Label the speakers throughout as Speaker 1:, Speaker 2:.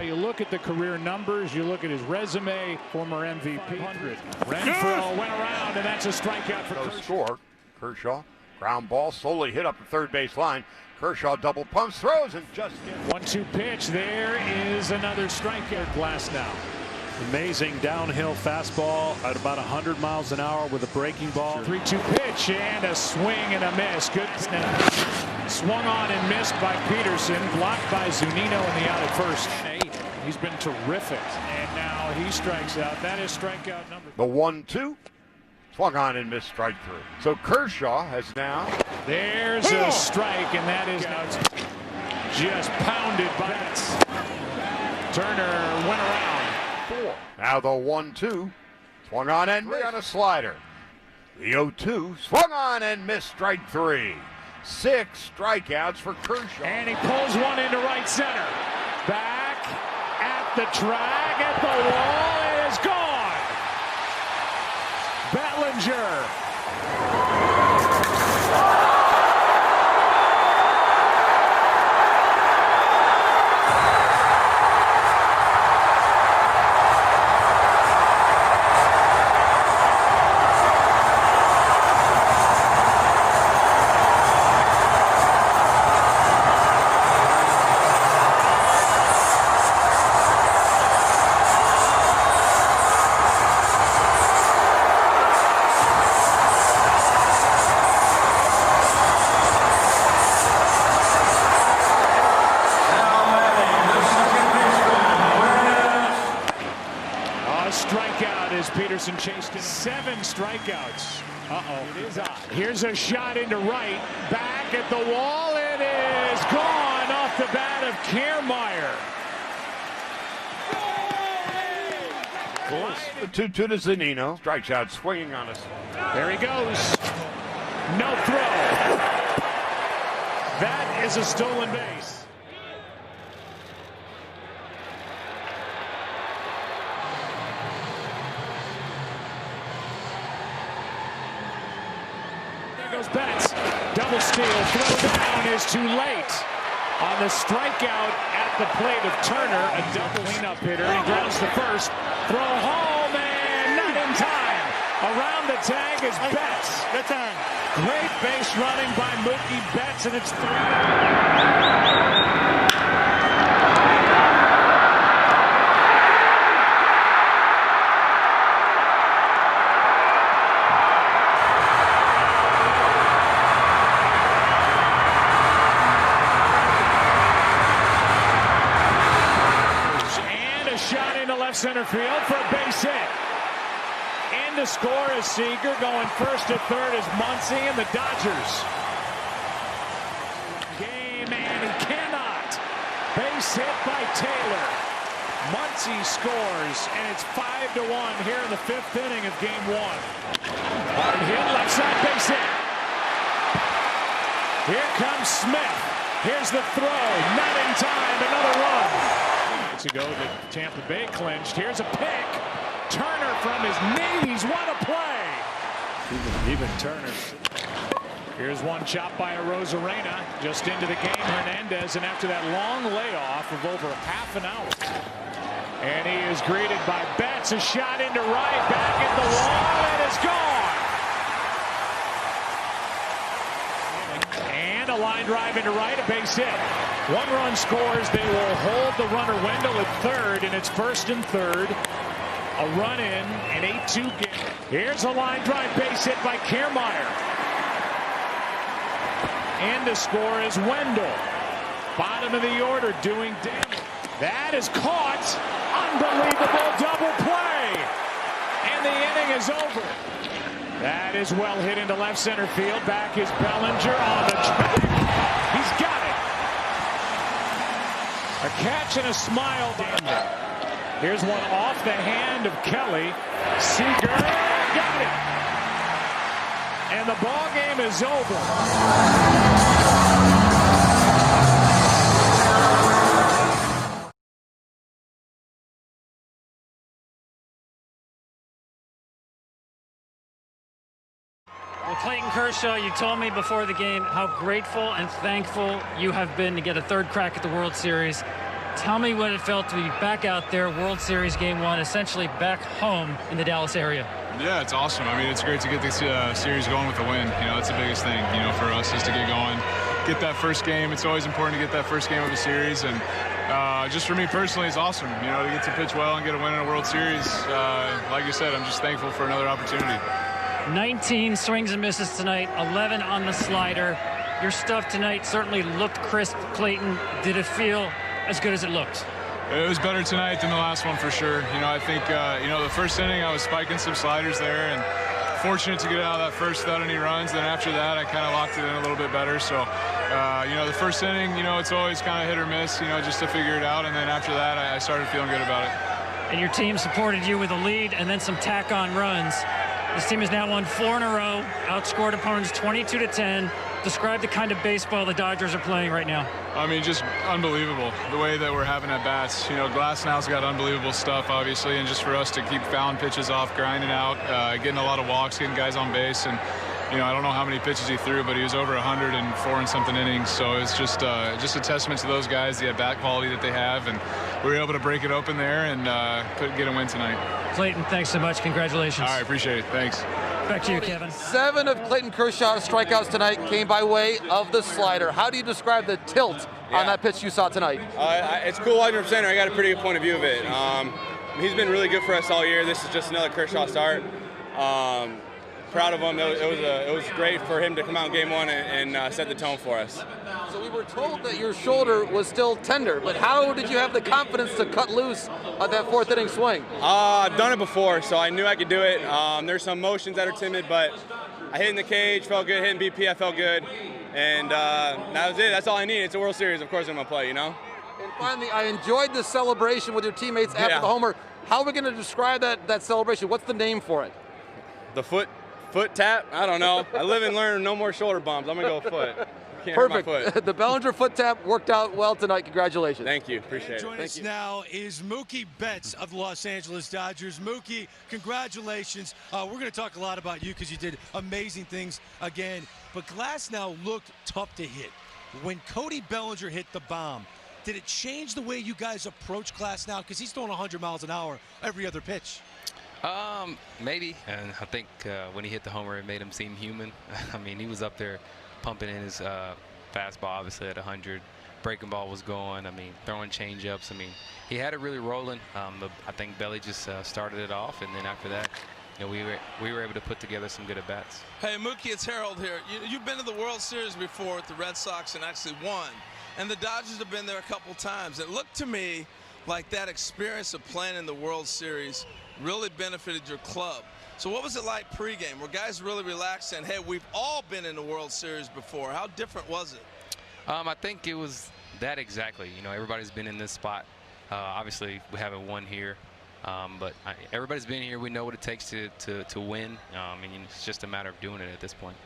Speaker 1: You look at the career numbers, you look at his resume, former MVP. Renfroe went around, and that's a strikeout for Kershaw.
Speaker 2: Score. Kershaw, ground ball, slowly hit up the third base line. Kershaw double pumps, throws, and just gets
Speaker 1: 1-2 pitch. There is another strikeout. Glass now.
Speaker 3: Amazing downhill fastball at about 100 miles an hour with a breaking ball.
Speaker 1: 3-2 pitch and a swing and a miss. Good snap. Swung on and missed by Peterson. Blocked by Zunino in the out at first. He's been terrific. And now he strikes out. That is strikeout number.
Speaker 2: The 1-2. Swung on and missed, strike 3. So Kershaw has now.
Speaker 1: There's a strike, and that is just pounded by Betts. Turner went around.
Speaker 2: 4. Now the 1-2. Swung on and missed on a slider. The 0-2. Swung on and missed, strike 3. 6 strikeouts for Kershaw.
Speaker 1: And he pulls one into right center. Back at the track, at the wall. It is gone. Bellinger. Strikeout as Peterson chased him. 7 strikeouts. It is odd. Here's a shot into right. Back at the wall. It is gone off the bat of Kiermaier.
Speaker 2: The 2-2 to Zunino. Strikes out swinging on us.
Speaker 1: There he goes. No throw. That is a stolen base. Goes Betts. Double steal. Throw down is too late. On the strikeout at the plate of Turner, a double cleanup hitter. He grounds the first. Throw home and not in time. Around the tag is Betts.
Speaker 4: Good time.
Speaker 1: Great base running by Mookie Betts, and it's 3. Center field for a base hit. In to score is Seager. Going first to third is Muncy and the Dodgers. Game, and he cannot. Base hit by Taylor. Muncy scores, and it's 5-1 here in the 5th inning of game 1. Hard hit, left side base hit. Here comes Smith. Here's the throw. Not in time. Another run. Ago that Tampa Bay clinched. Here's a pick. Turner from his knees. What a play.
Speaker 3: Even Turner.
Speaker 1: Here's one chop by Arozarena. Just into the game, Hernandez. And after that long layoff of over half an hour. And he is greeted by Betts. A shot into right. Back at the wall. And it's gone. And a line drive into right. A base hit. 1 run scores. They will hold the runner Wendell at third, and it's 1st and 3rd. A run in, an 8-2 game. Here's a line drive base hit by Kiermaier. And to score is Wendell. Bottom of the order doing damage. That is caught. Unbelievable double play. And the inning is over. That is well hit into left center field. Back is Bellinger on the track. He's got it. A catch and a smile. Here's one off the hand of Kelly. Seager got it. And the ball game is over.
Speaker 4: Well, Clayton Kershaw, you told me before the game how grateful and thankful you have been to get a 3rd crack at the World Series. Tell me what it felt to be back out there, World Series Game 1, essentially back home in the Dallas area.
Speaker 5: Yeah, it's awesome. I mean, it's great to get this series going with a win. You know, that's the biggest thing, you know, for us is to get going, get that first game. It's always important to get that first game of a series. And just for me personally, it's awesome, you know, to get to pitch well and get a win in a World Series. Like you said, I'm just thankful for another opportunity.
Speaker 4: 19 swings and misses tonight, 11 on the slider. Your stuff tonight certainly looked crisp. Clayton, did it feel as good as it looked?
Speaker 5: It was better tonight than the last one for sure. You know, I think, you know, the first inning I was spiking some sliders there and fortunate to get out of that first without any runs. Then after that, I kind of locked it in a little bit better. So, you know, the first inning, you know, it's always kind of hit or miss, you know, just to figure it out. And then after that, I started feeling good about it.
Speaker 4: And your team supported you with a lead and then some tack-on runs. This team has now won 4 in a row, outscored opponents 22-10. Describe the kind of baseball the Dodgers are playing right now.
Speaker 5: I mean, just unbelievable, the way that we're having at bats. You know, Glasnow's got unbelievable stuff, obviously, and just for us to keep fouling pitches off, grinding out, getting a lot of walks, getting guys on base. And, you know, I don't know how many pitches he threw, but he was over 104 and something innings. So it's just a testament to those guys, the at-bat quality that they have. And we were able to break it open there and get a win tonight.
Speaker 4: Clayton, thanks so much. Congratulations.
Speaker 5: All right, appreciate it. Thanks.
Speaker 4: Back to you, Kevin.
Speaker 6: 7 of Clayton Kershaw's strikeouts tonight came by way of the slider. How do you describe the tilt on that pitch you saw tonight?
Speaker 7: It's cool 100%. I got a pretty good point of view of it. He's been really good for us all year. This is just another Kershaw start. Proud of him. It was great for him to come out in Game 1 and set the tone for us.
Speaker 6: So we were told that your shoulder was still tender, but how did you have the confidence to cut loose on that 4th inning swing?
Speaker 7: I've done it before, so I knew I could do it. There's some motions that are timid, but I hit in the cage, felt good. Hitting BP, I felt good. And that was it. That's all I need. It's a World Series. Of course I'm going to play, you know?
Speaker 6: And finally, I enjoyed the celebration with your teammates after the homer. How are we going to describe that celebration? What's the name for it?
Speaker 7: The foot tap? I don't know. I live and learn. No more shoulder bumps. I'm going to go foot. Can't
Speaker 6: Perfect.
Speaker 7: hurt my foot.
Speaker 6: The Bellinger foot tap worked out well tonight. Congratulations.
Speaker 7: Thank you. Appreciate it.
Speaker 8: Joining us now is Mookie Betts of the Los Angeles Dodgers. Mookie, congratulations. We're going to talk a lot about you because you did amazing things again. But Glasnow looked tough to hit. When Cody Bellinger hit the bomb, did it change the way you guys approach Glasnow? Because he's throwing 100 miles an hour every other pitch.
Speaker 9: Maybe. And I think when he hit the homer, it made him seem human. I mean, he was up there pumping in his fastball, obviously at 100. Breaking ball was going. I mean, throwing change-ups. I mean, he had it really rolling. I think Belly just started it off, and then after that, you know, we were able to put together some good at-bats.
Speaker 10: Hey, Mookie, it's Harold here. You've been to the World Series before with the Red Sox and actually won. And the Dodgers have been there a couple times. It looked to me like that experience of playing in the World Series really benefited your club. So what was it like pregame? Were guys really relaxed and, hey, we've all been in the World Series before? How different was it?
Speaker 9: I think it was that exactly. You know, everybody's been in this spot. Obviously, we haven't won here. But everybody's been here. We know what it takes to win. And it's just a matter of doing it at this point.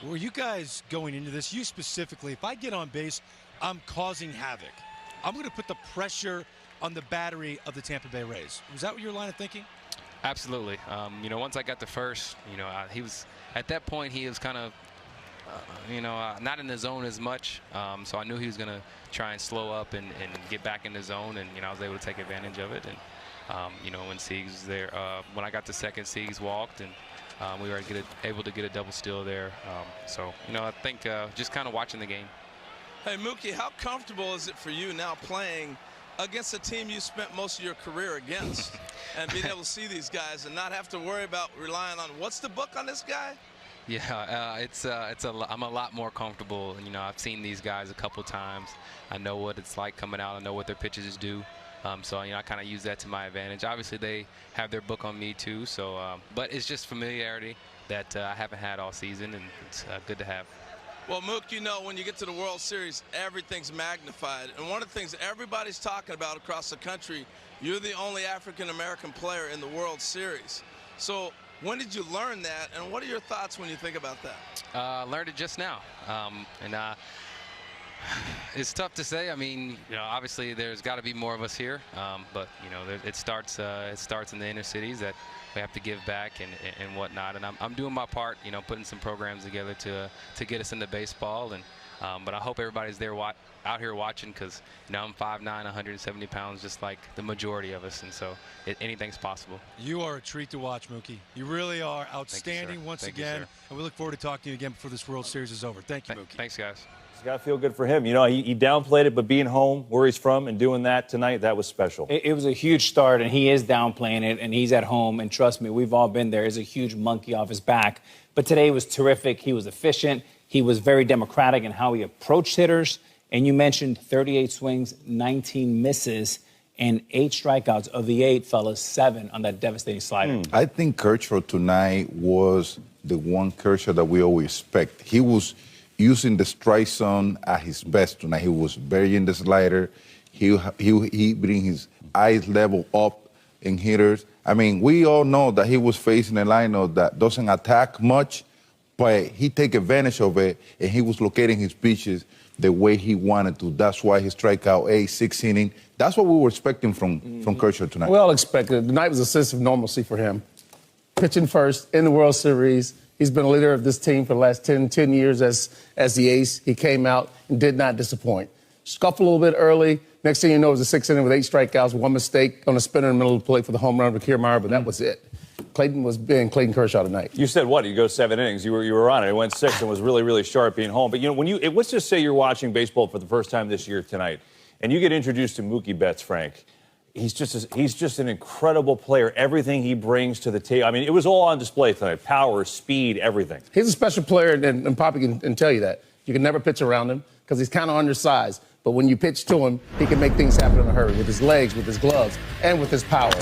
Speaker 8: Were you guys going into this, you specifically, if I get on base, I'm causing havoc. I'm going to put the pressure on the battery of the Tampa Bay Rays. Was that your line of thinking?
Speaker 9: Absolutely. You know, once I got to first, you know, he was at that point. He was kind of, you know, not in the zone as much. So I knew he was going to try and slow up and get back in the zone, and you know, I was able to take advantage of it. And you know, when Siegs was there, when I got to second, Siegs walked, and we were able to get a double steal there. So you know, I think just kind of watching the game.
Speaker 10: Hey, Mookie, how comfortable is it for you now playing against a team you spent most of your career against and being able to see these guys and not have to worry about relying on what's the book on this guy?
Speaker 9: Yeah, I'm a lot more comfortable. You know, I've seen these guys a couple times. I know what it's like coming out. I know what their pitches do. So you know, I kind of use that to my advantage. Obviously, they have their book on me too. So, but it's just familiarity that I haven't had all season, and it's good to have.
Speaker 10: Well, Mook, you know, when you get to the World Series, everything's magnified. And one of the things everybody's talking about across the country, you're the only African-American player in the World Series. So when did you learn that, and what are your thoughts when you think about that?
Speaker 9: Learned it just now. It's tough to say. I mean, you know, obviously there's got to be more of us here, but you know, it starts in the inner cities that we have to give back and whatnot. And I'm doing my part, you know, putting some programs together to get us into baseball. And But I hope everybody's there out here watching, because I'm 5'9", 170 pounds, just like the majority of us, and so anything's possible.
Speaker 8: You are a treat to watch, Mookie. You really are outstanding once again, and we look forward to talking to you again before this World Series is over. Thank you, Mookie.
Speaker 9: Thanks, guys.
Speaker 11: It's got to feel good for him. He downplayed it, but being home, where he's from, and doing that tonight, that was special.
Speaker 12: It was a huge start, and he is downplaying it, and he's at home, and trust me, we've all been there. It's a huge monkey off his back. But today was terrific. He was efficient. He was very democratic in how he approached hitters. And you mentioned 38 swings, 19 misses, and 8 strikeouts. Of the 8, fellas, 7 on that devastating slider.
Speaker 13: I think Kershaw tonight was the one Kershaw that we always expect. He was using the strike zone at his best tonight. He was burying the slider. He bring his eyes level up in hitters. I mean, we all know that he was facing a lineup that doesn't attack much, but he take advantage of it, and he was locating his pitches the way he wanted to. That's why he strike out 8, 6 innings. That's what we were expecting from Kershaw tonight.
Speaker 14: We all expected it. Tonight was a sense of normalcy for him. Pitching first in the World Series. He's been a leader of this team for the last 10 years as the ace. He came out and did not disappoint. Scuffled a little bit early. Next thing you know, it was a 6th inning with 8 strikeouts, 1 mistake on a spinner in the middle of the plate for the home run with Kiermaier, but that was it. Clayton was being Clayton Kershaw tonight.
Speaker 11: You said what? You go 7 innings. You were on it. It went 6 and was really, really sharp being home. But let's just say you're watching baseball for the first time this year tonight, and you get introduced to Mookie Betts, Frank. He's just an incredible player. Everything he brings to the table. I mean, it was all on display tonight. Power, speed, everything.
Speaker 14: He's a special player, and Poppy can tell you that. You can never pitch around him because he's kind of undersized. But when you pitch to him, he can make things happen in a hurry with his legs, with his gloves, and with his power.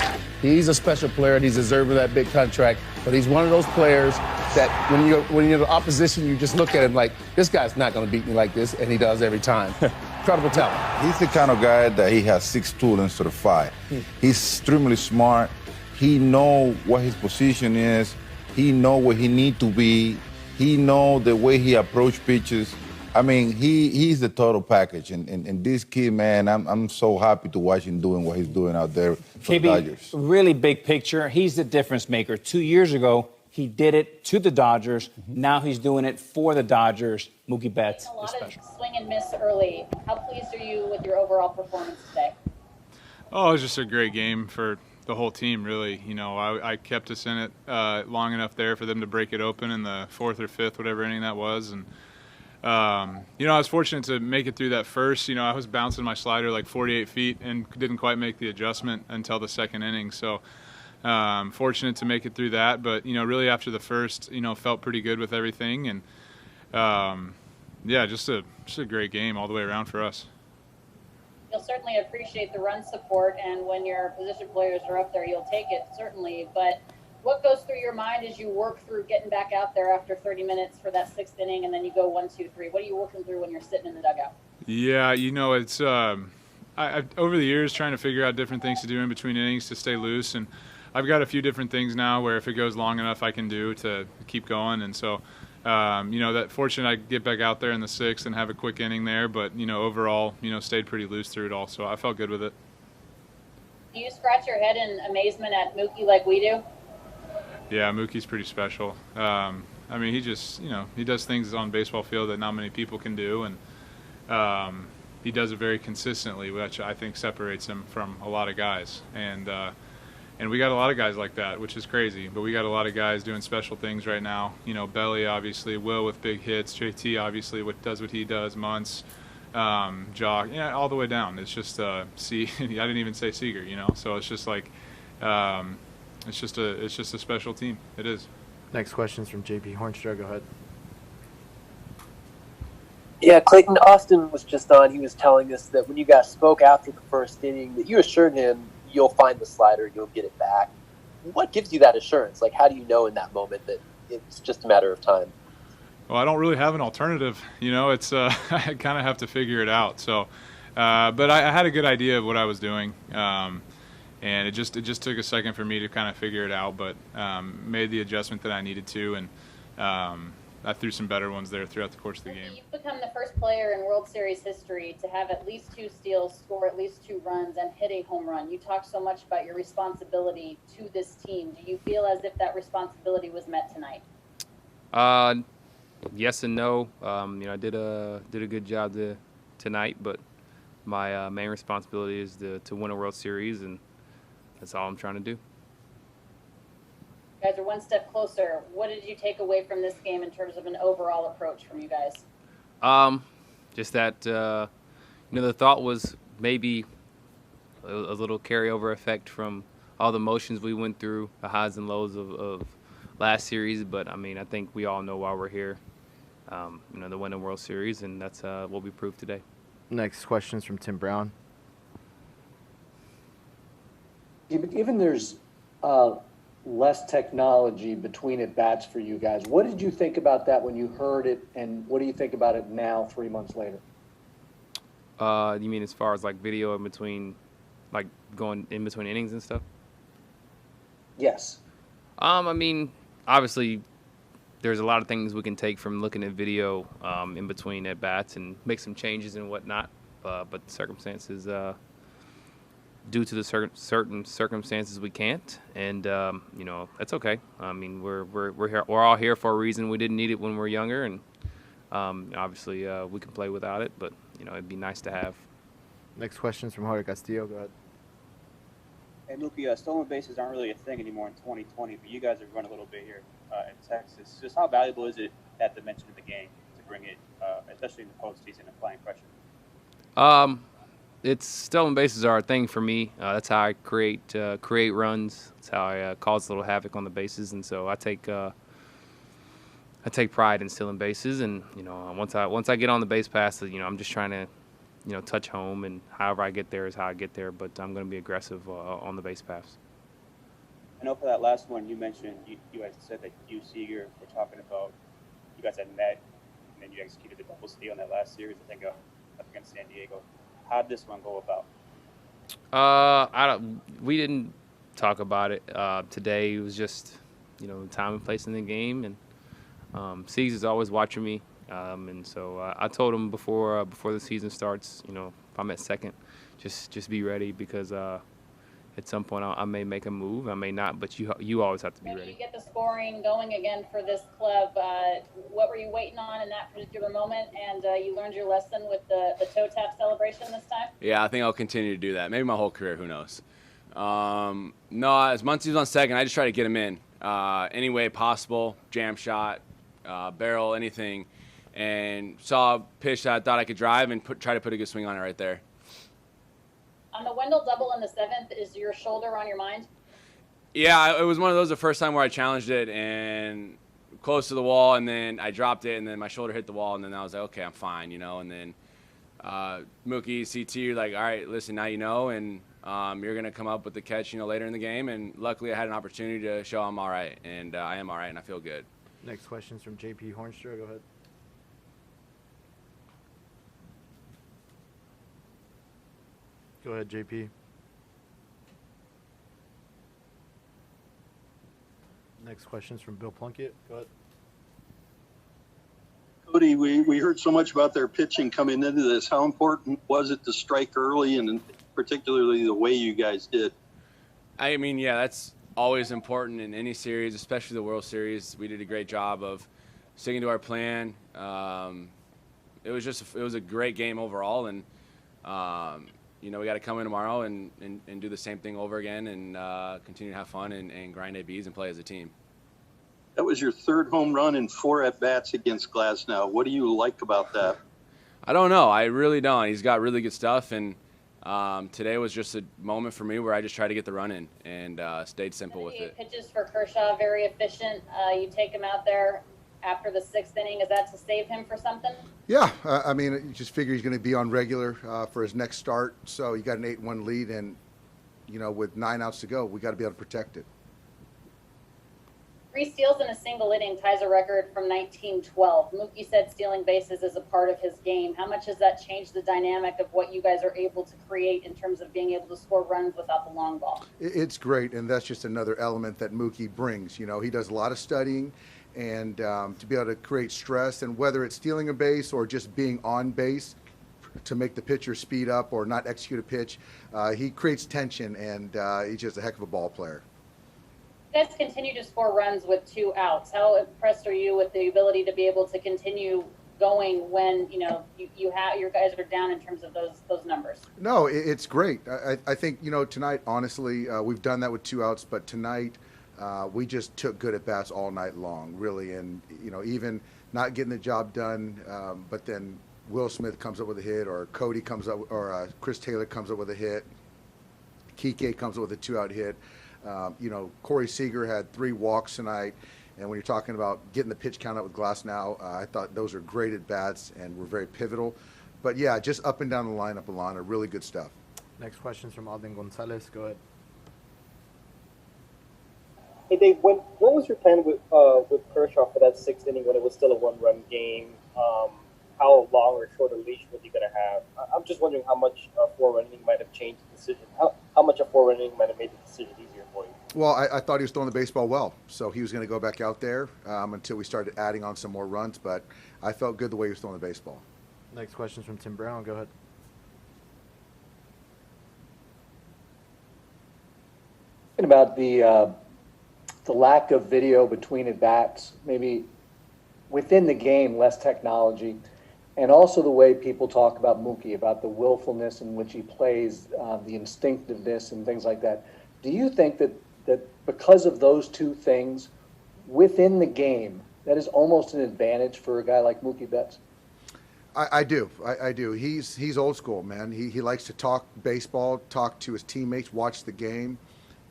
Speaker 14: He's a special player, and he's deserving of that big contract. But he's one of those players that when you're the opposition, you just look at him like, this guy's not going to beat me like this, and he does every time. Incredible talent.
Speaker 13: He's the kind of guy that he has 6 tools instead of 5. He's extremely smart. He knows what his position is. He knows where he needs to be. He knows the way he approaches pitches. I mean, he's the total package. And this kid, man, I'm so happy to watch him doing what he's doing out there for the Dodgers.
Speaker 12: Really big picture. He's the difference maker. 2 years ago, he did it to the Dodgers. Now he's doing it for the Dodgers. Mookie Betts is special.
Speaker 15: A lot of swing and miss early. How pleased are you with your overall performance today?
Speaker 5: Oh, it was just a great game for the whole team, really. I kept us in it long enough there for them to break it open in the 4th or 5th, whatever inning that was. And I was fortunate to make it through that first. I was bouncing my slider like 48 feet and didn't quite make the adjustment until the 2nd inning. So fortunate to make it through that. But, really after the first, felt pretty good with everything. And, just a great game all the way around for us.
Speaker 15: You'll certainly appreciate the run support, and when your position players are up there, you'll take it, certainly. But what goes through your mind as you work through getting back out there after 30 minutes for that 6th inning, and then you go 1, 2, 3? What are you working through when you're sitting in the dugout?
Speaker 5: Yeah, it's I've over the years trying to figure out different things to do in between innings to stay loose, and I've got a few different things now where if it goes long enough, I can do to keep going. And so, that fortunate I get back out there in the 6th and have a quick inning there, but overall, stayed pretty loose through it all, so I felt good with it.
Speaker 15: Do you scratch your head in amazement at Mookie like we do?
Speaker 5: Yeah, Mookie's pretty special. He just, he does things on the baseball field that not many people can do, and he does it very consistently, which I think separates him from a lot of guys. And we got a lot of guys like that, which is crazy. But we got a lot of guys doing special things right now. Belly, obviously, Will with big hits, JT, obviously, does what he does, Muntz, Jock, all the way down. It's just, I didn't even say Seager, So it's just like, it's just a special team. It is.
Speaker 16: Next question is from JP Hornstra. Go ahead.
Speaker 17: Yeah, Clayton, Austin was just on. He was telling us that when you guys spoke after the 1st inning, that you assured him you'll find the slider, you'll get it back. What gives you that assurance? Like, how do you know in that moment that it's just a matter of time?
Speaker 5: Well, I don't really have an alternative. It's I kind of have to figure it out. So, but I had a good idea of what I was doing, and it just took a second for me to kind of figure it out. But made the adjustment that I needed to, and I threw some better ones there throughout the course of the game.
Speaker 15: You've become the first player in World Series history to have at least 2 steals, score at least 2 runs, and hit a home run. You talk so much about your responsibility to this team. Do you feel as if that responsibility was met tonight?
Speaker 9: yes and no. I did a good job tonight, but my main responsibility is to win a World Series, and that's all I'm trying to do.
Speaker 15: You guys are one step closer. What did you take away from this game in terms of an overall approach from you guys?
Speaker 9: Just that the thought was maybe a little carryover effect from all the motions we went through, the highs and lows of last series. But I mean, I think we all know why we're here. To win a World Series, and that's what we proved today.
Speaker 16: Next question is from Tim Brown.
Speaker 18: Given there's less technology between at-bats for you guys, what did you think about that when you heard it, and what do you think about it now, 3 months later?
Speaker 9: You mean as far as like video in between, like going in between innings and stuff?
Speaker 18: Yes.
Speaker 9: I mean, obviously, there's a lot of things we can take from looking at video in between at bats and make some changes and whatnot. But the circumstances, due to the certain circumstances, we can't, and that's okay. I mean, we're here, we're all here for a reason. We didn't need it when we were younger, and obviously we can play without it. But it'd be nice to have.
Speaker 16: Next question is from Jorge Castillo. Go ahead.
Speaker 19: Hey, Mookie, stolen bases aren't really a thing anymore in 2020, but you guys have run a little bit here in Texas. Just how valuable is it, that dimension of the game, to bring it, especially in the postseason and playing pressure?
Speaker 9: It's stolen bases are a thing for me. That's how I create runs. That's how I cause a little havoc on the bases, and so I take pride in stealing bases. And once I get on the base pass, I'm just trying to touch home, and however I get there is how I get there. But I'm going to be aggressive on the base pass.
Speaker 19: I know for that last one you mentioned, you guys said that you, Seager, were talking about you guys had met, and then you executed the double steal in that last series, I think, up against San Diego. How did this one go about?
Speaker 9: We didn't talk about it today. It was just, time and place in the game, and Siegs is always watching me. And so I told him before the season starts, if I'm at second, just be ready, because at some point I may make a move, I may not, but you always have to be ready.
Speaker 15: You get the scoring going again for this club. What were you waiting on in that particular moment? And you learned your lesson with the toe tap celebration this time?
Speaker 20: Yeah, I think I'll continue to do that. Maybe my whole career, who knows? No, as Muncy's on second, I just try to get him in any way possible, jam shot, barrel, anything. And saw a pitch that I thought I could drive and try to put a good swing on it right there.
Speaker 15: On the Wendell double in the seventh, is your shoulder on your mind?
Speaker 20: Yeah, it was one of those, the first time where I challenged it and close to the wall, and then I dropped it, and then my shoulder hit the wall, and then I was like, okay, I'm fine, And then Mookie, CT, you're like, all right, listen, now you know, and you're going to come up with the catch, later in the game. And luckily I had an opportunity to show I'm all right, and I am all right, and I feel good.
Speaker 16: Next question is from JP Hornstra. Go ahead. Go ahead, JP. Next question is from Bill Plunkett. Go ahead.
Speaker 21: Cody, we heard so much about their pitching coming into this. How important was it to strike early, and particularly the way you guys did?
Speaker 20: I mean, yeah, that's always important in any series, especially the World Series. We did a great job of sticking to our plan. It was a great game overall, and we got to come in tomorrow and do the same thing over again, and continue to have fun and grind ABs and play as a team.
Speaker 21: That was your third home run in 4 at-bats against Glasnow. What do you like about that?
Speaker 20: I don't know. I really don't. He's got really good stuff, and today was just a moment for me where I just tried to get the run in and stayed simple with it.
Speaker 15: Pitches for Kershaw, very efficient. You take him out there after the 6th inning. Is that to save him for something?
Speaker 22: Yeah, I mean, you just figure he's going to be on regular for his next start. So you got an 8-1 lead, and with 9 outs to go, we got to be able to protect it.
Speaker 15: 3 steals in a single inning ties a record from 1912. Mookie said stealing bases is a part of his game. How much has that changed the dynamic of what you guys are able to create in terms of being able to score runs without the long ball?
Speaker 22: It's great, and that's just another element that Mookie brings. He does a lot of studying, and to be able to create stress, and whether it's stealing a base or just being on base to make the pitcher speed up or not execute a pitch, he creates tension, and he's just a heck of a ball player.
Speaker 15: guys continue to score runs with 2 outs. How impressed are you with the ability to be able to continue going when you have your guys are down in terms of those numbers?
Speaker 22: No, it's great. I think tonight, honestly, we've done that with 2 outs, but tonight we just took good at bats all night long, really, and even not getting the job done, but then Will Smith comes up with a hit, or Cody comes up, or Chris Taylor comes up with a hit. Kike comes up with a 2-out hit. Corey Seager had 3 walks tonight. And when you're talking about getting the pitch count up with Glasnow, I thought those are great at bats and were very pivotal. But yeah, just up and down the lineup, Alana, really good stuff.
Speaker 16: Next question's from Alden Gonzalez. Go ahead.
Speaker 2: Hey Dave, what was your plan with Kershaw for that 6th inning when it was still a 1-run game? How long or short a leash was he going to have? I'm just wondering how much a 4-run inning might have changed the decision. How much a 4-run inning might have made the decision easier for you?
Speaker 22: Well, I thought he was throwing the baseball well, so he was going to go back out there until we started adding on some more runs, but I felt good the way he was throwing the baseball.
Speaker 16: Next question's from Tim Brown. Go ahead.
Speaker 18: About the lack of video between at bats, maybe within the game, less technology, and also the way people talk about Mookie, about the willfulness in which he plays, the instinctiveness and things like that. Do you think that because of those 2 things within the game, that is almost an advantage for a guy like Mookie Betts?
Speaker 22: I do. I do. He's old school, man. He likes to talk baseball, talk to his teammates, watch the game,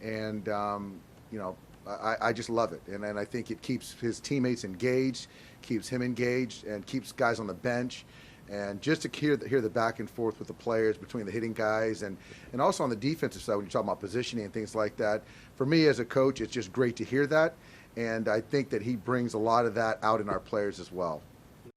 Speaker 22: and I just love it. And I think it keeps his teammates engaged, keeps him engaged, and keeps guys on the bench. And just to hear the back and forth with the players between the hitting guys and also on the defensive side when you're talking about positioning and things like that, for me as a coach, it's just great to hear that. And I think that he brings a lot of that out in our players as well.